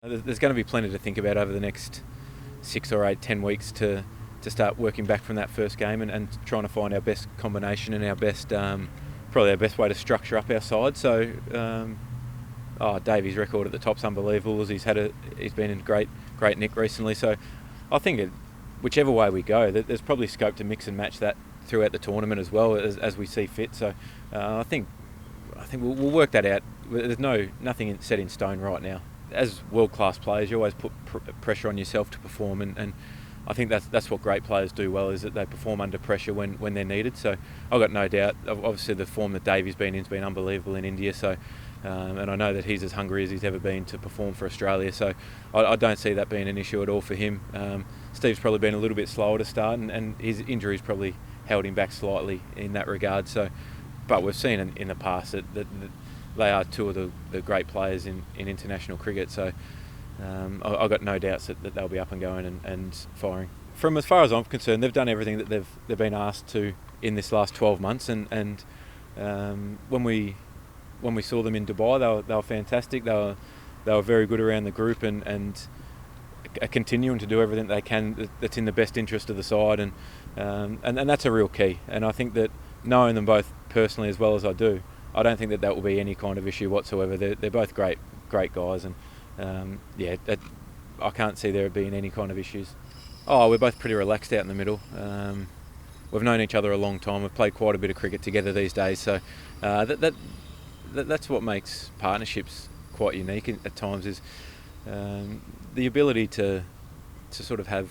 There's going to be plenty to think about over the next 6 or 8, 10 weeks to start working back from that first game and trying to find our best combination and our best, probably our best way to structure up our side. So, Davey's record at the top's unbelievable. He's been in great nick recently. So, I think whichever way we go, there's probably scope to mix and match that throughout the tournament as well as we see fit. So, I think we'll work that out. There's nothing set in stone right now. As world-class players, you always put pressure on yourself to perform, and I think that's what great players do well, is that they perform under pressure when they're needed. So I've got no doubt. Obviously, the form that Davey's been in has been unbelievable in India. So, and I know that he's as hungry as he's ever been to perform for Australia. So I don't see that being an issue at all for him. Steve's probably been a little bit slower to start, and his injuries probably held him back slightly in that regard. So, but we've seen in the past that they are two of the great players in international cricket. So I've got no doubts that they'll be up and going and firing. From as far as I'm concerned, they've done everything that they've been asked to in this last 12 months. And when we saw them in Dubai, they were fantastic. They were very good around the group and are continuing to do everything they can that's in the best interest of the side. And that's a real key. And I think that knowing them both personally as well as I do, I don't think that will be any kind of issue whatsoever. They're both great guys, and I can't see there being any kind of issues. We're both pretty relaxed out in the middle. We've known each other a long time. We've played quite a bit of cricket together these days, so that's what makes partnerships quite unique at times, is the ability to sort of have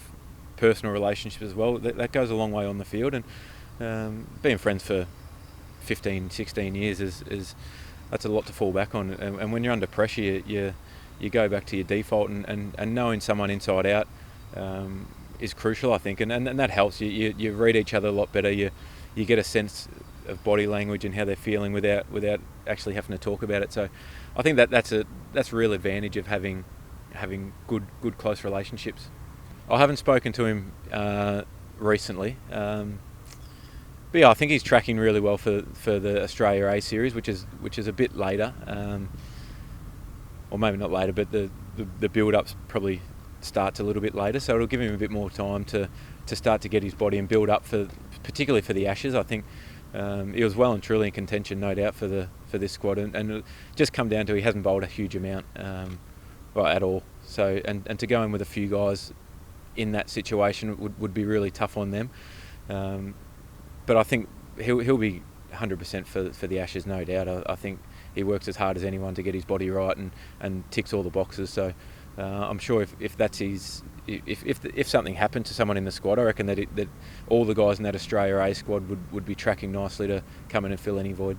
personal relationships as well. That goes a long way on the field, and being friends for 15, 16 years is that's a lot to fall back on. And when you're under pressure, you go back to your default, and knowing someone inside out is crucial, I think, and that helps. You read each other a lot better. You get a sense of body language and how they're feeling without actually having to talk about it. So I think that's a real advantage of having good close relationships. I haven't spoken to him recently. But yeah, I think he's tracking really well for the Australia A series, which is a bit later, or maybe not later, but the build-ups probably starts a little bit later, so it'll give him a bit more time to start to get his body and build up particularly for the Ashes. I think he was well and truly in contention, no doubt, for this squad, and it'll just come down to he hasn't bowled a huge amount at all. So and to go in with a few guys in that situation would be really tough on them. But I think he'll be 100% for the Ashes, no doubt. I think he works as hard as anyone to get his body right and ticks all the boxes. So I'm sure if that's if something happened to someone in the squad, I reckon that all the guys in that Australia A squad would be tracking nicely to come in and fill any void.